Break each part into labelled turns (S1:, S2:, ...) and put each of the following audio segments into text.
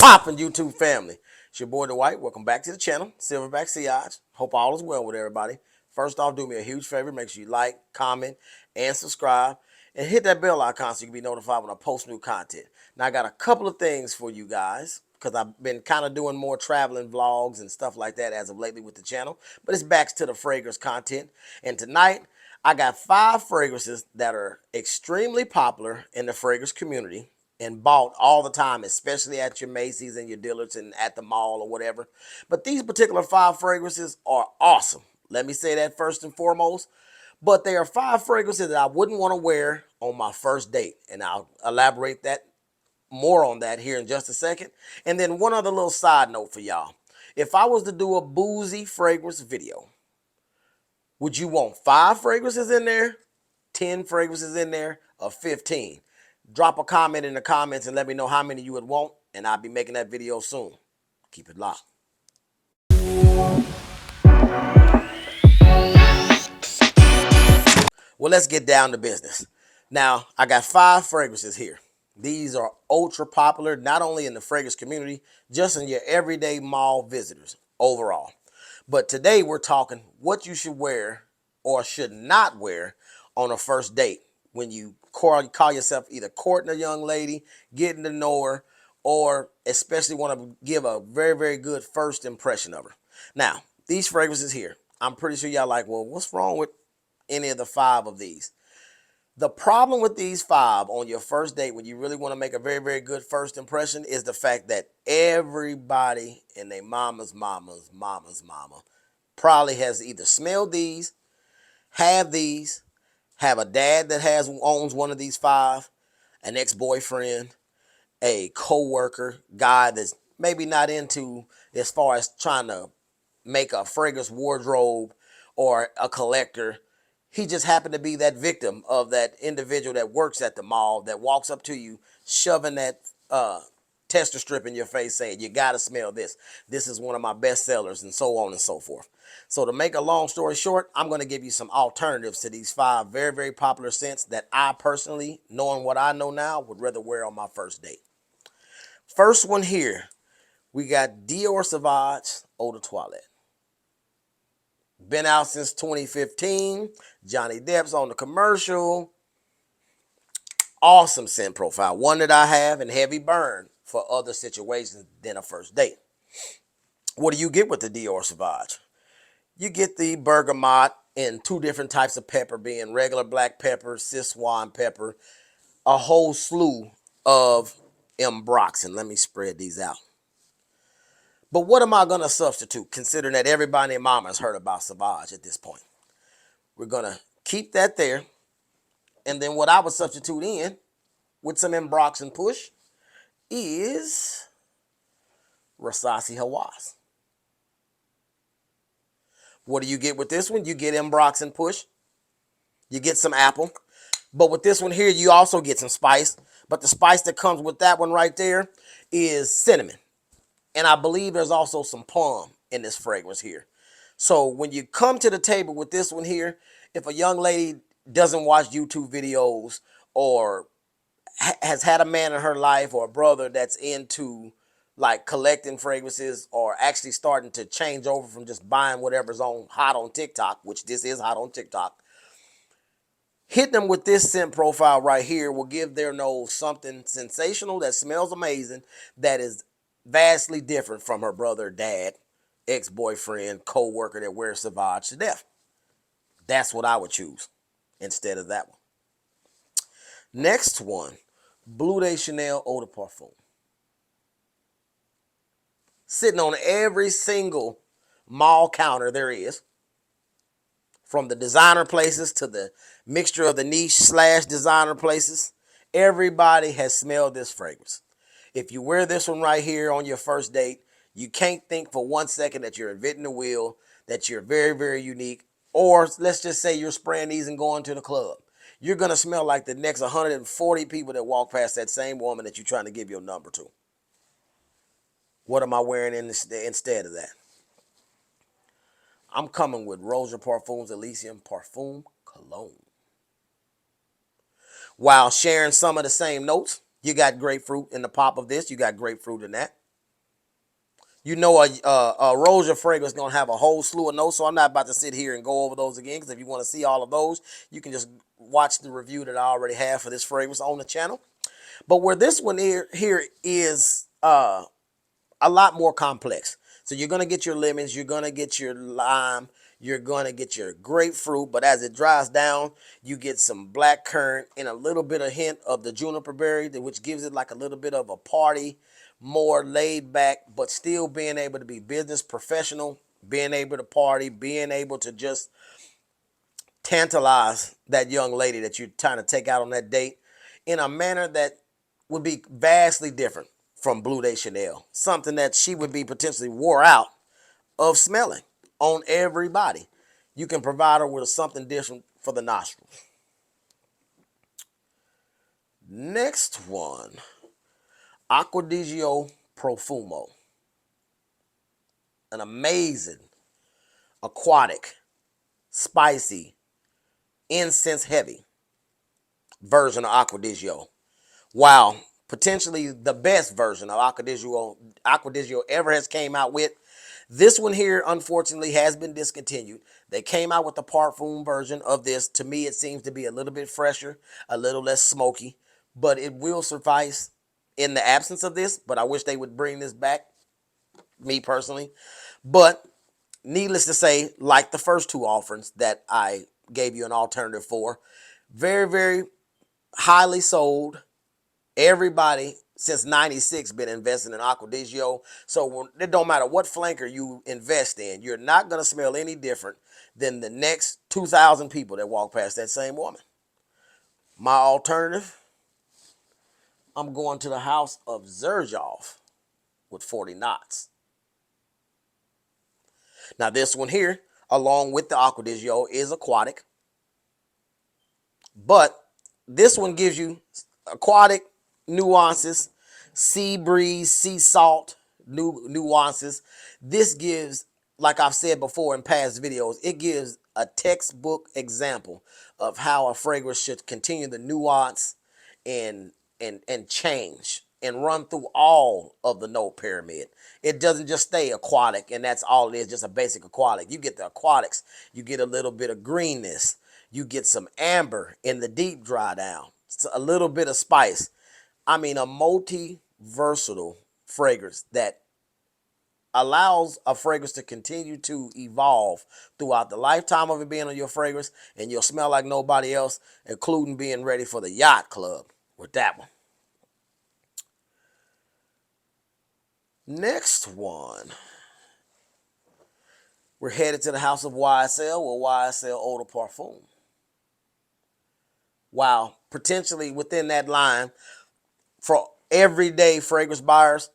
S1: poppin' YouTube family? It's your boy Dwight. Welcome back to the channel, Silverback Siage. Hope all is well with everybody. First off, do me a huge favor. Make sure you like, comment, and subscribe. And hit that bell icon so you can be notified when I post new content. Now, I got a couple of things for you guys because I've been kind of doing more traveling vlogs and stuff like that as of lately with the channel. But it's back to the fragrance content. And tonight, I got 5 fragrances that are extremely popular in the fragrance community and bought all the time, especially at your Macy's and your Dillard's and at the mall or whatever. But these particular 5 fragrances are awesome. Let me say that first and foremost. But they are 5 fragrances that I wouldn't want to wear on my first date. And I'll elaborate that more on that here in just a second. And then one other little side note for y'all. If I was to do a boozy fragrance video, would you want 5 fragrances in there, 10 fragrances in there, or 15? Drop a comment in the comments and let me know how many you would want, and I'll be making that video soon. Keep it locked. Well, let's get down to business. Now, I got 5 fragrances here. These are ultra popular, not only in the fragrance community, just in your everyday mall visitors overall. But today we're talking what you should wear or should not wear on a first date when you call yourself either courting a young lady, getting to know her, or especially want to give a very, very good first impression of her. Now, these fragrances here, I'm pretty sure y'all like, well, what's wrong with any of the 5 of these? The problem with these 5 on your first date when you really want to make a very, very good first impression is the fact that everybody and their mama's mama probably has either smelled these, have a dad that owns one of these 5, an ex-boyfriend, a co-worker, guy that's maybe not into as far as trying to make a fragrance wardrobe or a collector. He just happened to be that victim of that individual that works at the mall that walks up to you shoving that tester strip in your face saying, you got to smell this. This is one of my best sellers, and so on and so forth. So to make a long story short, I'm going to give you some alternatives to these 5 very, very popular scents that I personally, knowing what I know now, would rather wear on my first date. First one here, we got Dior Sauvage Eau de Toilette. Been out since 2015. Johnny Depp's on the commercial. Awesome scent profile. One that I have in heavy burn for other situations than a first date. What do you get with the Dior Sauvage? You get the bergamot in 2 different types of pepper, being regular black pepper, Szechuan pepper, a whole slew of Ambroxan. Let me spread these out. But what am I going to substitute, considering that everybody and mama has heard about Sauvage at this point? We're going to keep that there. And then what I would substitute in with some Ambroxan push is Rasasi Hawass. What do you get with this one? You get Ambroxan push. You get some apple. But with this one here, you also get some spice. But the spice that comes with that one right there is cinnamon. And I believe there's also some plum in this fragrance here. So when you come to the table with this one here, if a young lady doesn't watch YouTube videos or has had a man in her life or a brother that's into like collecting fragrances or actually starting to change over from just buying whatever's hot on TikTok, which this is hot on TikTok, hit them with this scent profile right here will give their nose something sensational that smells amazing, that is vastly different from her brother, dad, ex-boyfriend, co-worker that wears Sauvage to death. That's what I would choose instead of that one. Next one, Bleu de Chanel Eau de Parfum. Sitting on every single mall counter there is, from the designer places to the mixture of the niche / designer places. Everybody has smelled this fragrance. If you wear this one right here on your first date, you can't think for 1 second that you're inventing the wheel, that you're very, very unique, or let's just say you're spraying these and going to the club. You're going to smell like the next 140 people that walk past that same woman that you're trying to give your number to. What am I wearing instead of that? I'm coming with Rosa Parfums Elysium Parfum Cologne. While sharing some of the same notes, you got grapefruit in the pop of this. You got grapefruit in that. You know, a Roja fragrance is going to have a whole slew of notes, so I'm not about to sit here and go over those again, because if you want to see all of those, you can just watch the review that I already have for this fragrance on the channel. But where this one here is a lot more complex. So you're going to get your lemons, you're going to get your lime, you're going to get your grapefruit, but as it dries down, you get some black currant and a little bit of hint of the juniper berry, which gives it like a little bit of a party, more laid back, but still being able to be business professional, being able to party, being able to just tantalize that young lady that you're trying to take out on that date in a manner that would be vastly different from Bleu de Chanel. Something that she would be potentially wore out of smelling on everybody. You can provide her with something different for the nostrils. Next one, Acqua di Gio Profumo. An amazing, aquatic, spicy, incense heavy version of Acqua di Gio. Wow, potentially the best version of Acqua di Gio ever has came out with. This one here, unfortunately, has been discontinued. They came out with the parfum version of this. To me, it seems to be a little bit fresher, a little less smoky, but it will suffice in the absence of this. But I wish they would bring this back, me personally. But needless to say, like the first two offerings that I gave you an alternative for, very, very highly sold. Everybody since '96 been investing in Acqua di Gio. So it don't matter what flanker you invest in, you're not going to smell any different than the next 2,000 people that walk past that same woman. My alternative, I'm going to the house of Xerjoff with 40 knots. Now this one here, along with the Acqua di Gio, is aquatic. But this one gives you aquatic nuances, sea breeze, sea salt nuances. This gives, like I've said before in past videos, it gives a textbook example of how a fragrance should continue the nuance and change and run through all of the note pyramid. It doesn't just stay aquatic and that's all it is, just a basic aquatic. You get the aquatics, you get a little bit of greenness, you get some amber in the deep dry down, a little bit of spice. I mean, a multi-versatile fragrance that allows a fragrance to continue to evolve throughout the lifetime of it being on your fragrance, and you'll smell like nobody else, including being ready for the yacht club with that one. Next one, we're headed to the house of YSL with YSL Eau de Parfum. Wow, potentially within that line, for everyday fragrance buyers,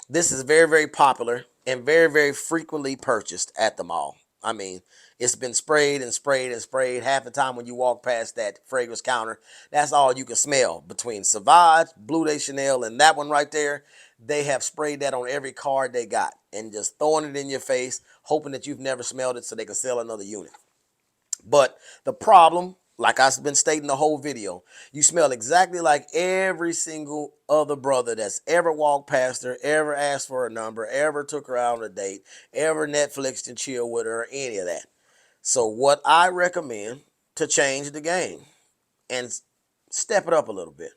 S1: this is very, very popular and very, very frequently purchased at the mall. I mean, it's been sprayed and sprayed and sprayed. Half the time when you walk past that fragrance counter, that's all you can smell. Between Sauvage, Bleu de Chanel, and that one right there, they have sprayed that on every card they got and just throwing it in your face, hoping that you've never smelled it so they can sell another unit. But the problem, like I've been stating the whole video, you smell exactly like every single other brother that's ever walked past her, ever asked for a number, ever took her out on a date, ever Netflixed and chilled with her, or any of that. So what I recommend to change the game and step it up a little bit,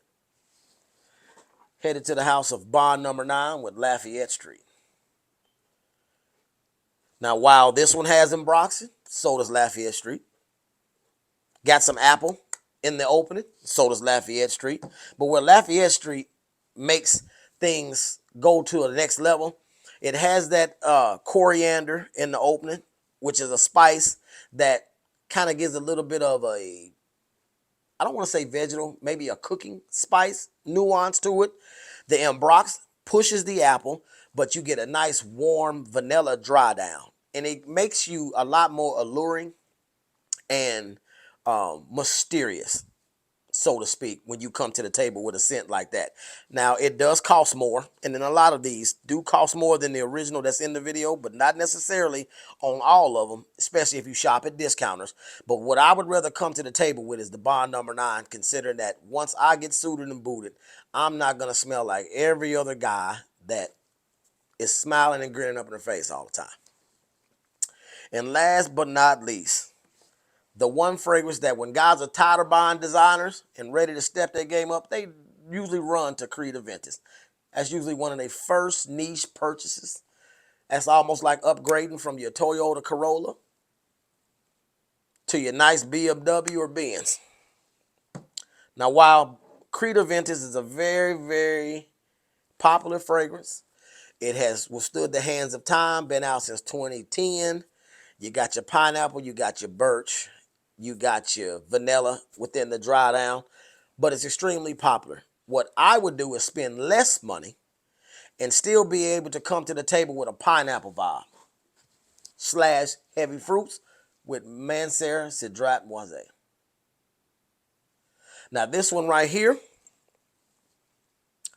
S1: headed to the house of Bond number 9 with Lafayette Street. Now, while this one has Ambroxan, so does Lafayette Street. Got some apple in the opening, so does Lafayette Street. But where Lafayette Street makes things go to the next level, it has that coriander in the opening, which is a spice that kind of gives a little bit of a, I don't want to say vegetal, maybe a cooking spice nuance to it. The Ambrox pushes the apple, but you get a nice warm vanilla dry down. And it makes you a lot more alluring and mysterious, so to speak, when you come to the table with a scent like that. Now, it does cost more, and then a lot of these do cost more than the original that's in the video, but not necessarily on all of them, especially if you shop at discounters. But what I would rather come to the table with is the Bond number 9, considering that once I get suited and booted, I'm not going to smell like every other guy that is smiling and grinning up in her face all the time. And last but not least, the one fragrance that when guys are tired of buying designers and ready to step their game up, they usually run to Creed Aventus. That's usually one of their first niche purchases. That's almost like upgrading from your Toyota Corolla to your nice BMW or Benz. Now, while Creed Aventus is a very, very popular fragrance, it has withstood the hands of time, been out since 2010. You got your pineapple, you got your birch, you got your vanilla within the dry down, but it's extremely popular. What I would do is spend less money and still be able to come to the table with a pineapple vibe / heavy fruits with Mancera Cedrat Moise. Now this one right here,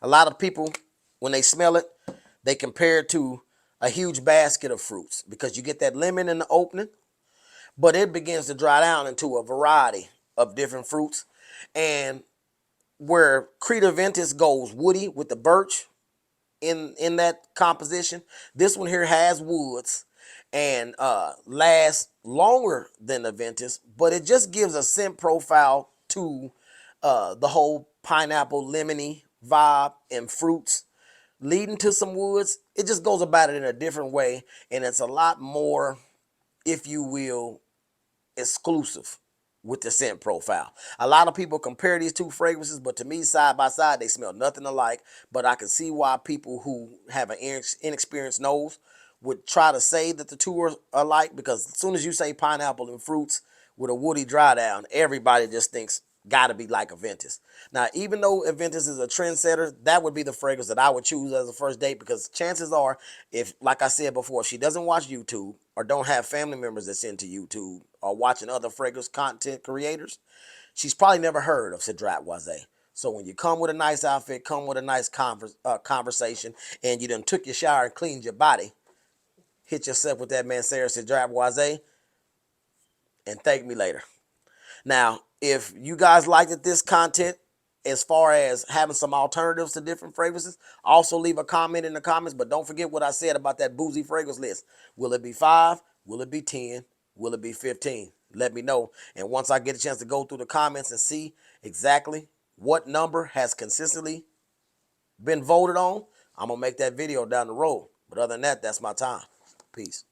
S1: a lot of people, when they smell it, they compare it to a huge basket of fruits because you get that lemon in the opening, but it begins to dry down into a variety of different fruits. And where Creed Aventus goes woody with the birch in that composition, this one here has woods and lasts longer than Aventus, but it just gives a scent profile to the whole pineapple lemony vibe and fruits leading to some woods. It just goes about it in a different way, and it's a lot more, if you will, exclusive with the scent profile. A lot of people compare these two fragrances, but to me, side by side, they smell nothing alike. But I can see why people who have an inexperienced nose would try to say that the two are alike, because as soon as you say pineapple and fruits with a woody dry down, everybody just thinks gotta be like Aventus. Now, even though Aventus is a trendsetter, that would be the fragrance that I would choose as a first date, because chances are, if, like I said before, if she doesn't watch YouTube or don't have family members that's into YouTube or watching other fragrance content creators, she's probably never heard of Cedrat Moise. So when you come with a nice outfit, come with a nice conversation, and you done took your shower and cleaned your body, hit yourself with that Mancera Cedrat Moise and thank me later. Now, if you guys liked this content, as far as having some alternatives to different fragrances, also leave a comment in the comments. But don't forget what I said about that boozy fragrance list. Will it be 5? Will it be 10? Will it be 15? Let me know. And once I get a chance to go through the comments and see exactly what number has consistently been voted on, I'm going to make that video down the road. But other than that, that's my time. Peace.